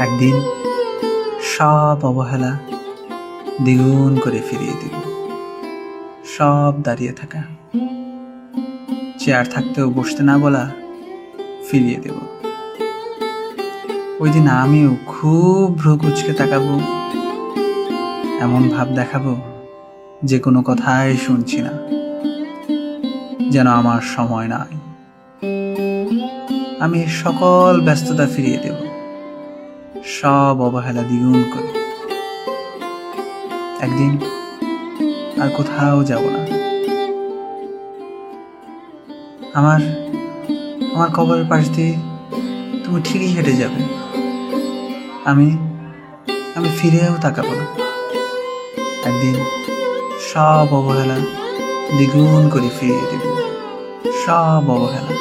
একদিন সব অবহেলা দ্বিগুণ করে ফিরিয়ে দিব। সব দাঁড়িয়ে থাকা, চেয়ার থাকতেও বসতে না বলা ফিরিয়ে দেব। ওই দিন আমিও খুব ভ্রু কুঁচকে তাকাবো, এমন ভাব দেখাবো যে কোনো কথাই শুনছি না, যেন আমার সময় নাই। আমি সকল ব্যস্ততা ফিরিয়ে দেব, সব অবহেলা দ্বিগুণ করে। একদিন আর কোথাও যাব না। আমার আমার কবরের পাশ দিয়ে তুমি ঠিকই হেঁটে যাবে, আমি আমি ফিরেও তাকাবো না। একদিন সব অবহেলা দ্বিগুণ করে ফিরিয়ে দেব, সব অবহেলা।